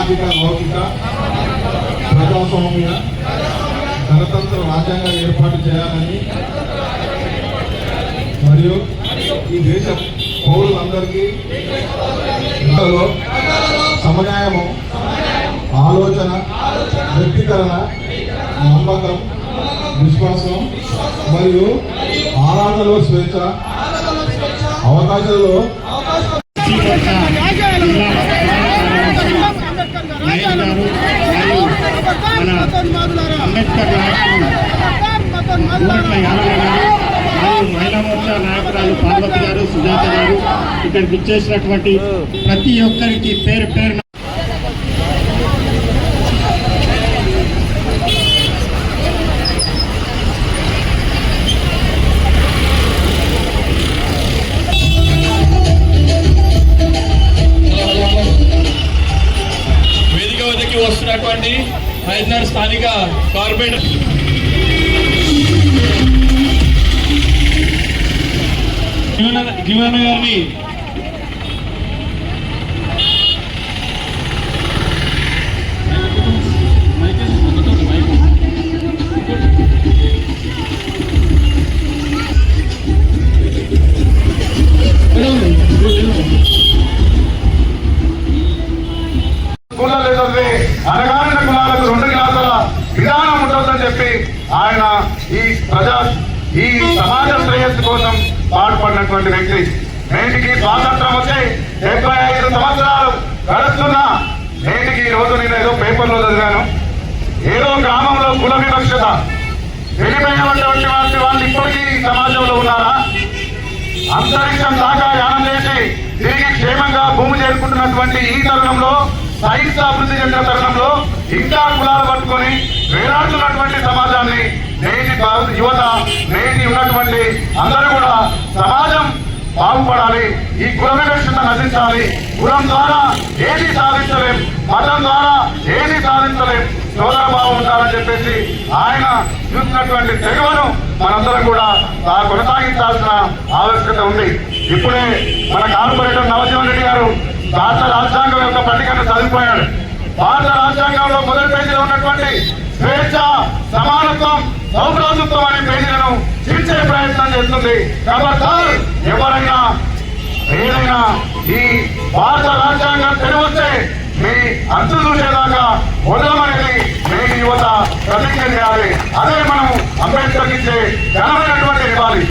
సామాజిక లౌకిక ప్రజాస్వామ్య గణతంత్ర రాజ్యాంగాన్ని ఏర్పాటు చేయాలని మరియు ఈ దేశ పౌరులందరికీ సమన్యాయము, ఆలోచన, వ్యక్తీకరణ, నమ్మకం, విశ్వాసం మరియు ఆరాధనలో స్వేచ్ఛ, అవకాశాలలో అంబేద్కర్ మహిళా మోర్చా నాయకురాలు పార్వతి గారు, సుజాత గారు, ఇక్కడికి ఇచ్చేసినటువంటి ప్రతి ఒక్కరికి పేరు పేరు వేదిక వద్దకి వస్తున్నటువంటి హైదరాబాద్ స్థానిక కార్పొరేటర్ జీవన గారిని అనగారిన కులాలకు 2 క్లాసుల విధానం ఉంటుందని చెప్పి ఆయన ఈ సమాజ శ్రేయస్సు కోసం పాటుపడినటువంటి వ్యక్తి. నేటికి స్వాతంత్రం వచ్చి 75 సంవత్సరాలు గడుస్తున్నా నేటికి ఈ రోజు నేను ఏదో పేపర్లో చదివాను, ఏదో గ్రామంలో కుల వివక్షత వెళ్ళిపోయినటువంటి వాళ్ళు ఇప్పటికీ సమాజంలో ఉన్నారా? అంతరిక్షం దాకా యానం చేసి తిరిగి క్షేమంగా భూమి చేరుకుంటున్నటువంటి ఈ తరుణంలో, సైన్స్ అభివృద్ధి చెందిన తరుణంలో ఇంకా కులాలు పట్టుకొని వేలాడుతున్నటువంటి సమాజాన్ని నేటి యువత, నేటి ఉన్నటువంటి అందరూ కూడా సమాజం బాగుపడాలి, ఈ కుల వివక్షత నశించాలి. కులం ద్వారా ఏది సాధించలేం, మతం ద్వారా ఏది సాధించలేం, సోదరభావం ఉంటారని చెప్పేసి ఆయన చూసినటువంటి తెగువను మనందరం కూడా కొనసాగించాల్సిన ఆవశ్యకత ఉంది. ఇప్పుడే మన కార్పొరేటర్ నవజీవన్ రెడ్డి గారు భారత రాజ్యాంగం యొక్క పట్టికను చదివిపోయాడు. భారత రాజ్యాంగంలో మొదటి పేజీలో ఉన్నటువంటి స్వేచ్ఛ, సమానత్వం, సౌభ్రాతృత్వం అనే పేజీలను తీర్చే ప్రయత్నం చేస్తుంది. కాబట్టి ఎవరైనా ఏదైనా ఈ భారత రాజ్యాంగం తెలివస్తే మీ అంతు చూసేదాకా వదలమనేది నేటి యువత ప్రతిజ్ఞ చేయాలి. అదే మనం అంబేద్కర్కి ఇచ్చే ఘనమైనటువంటి ఇవ్వాలి.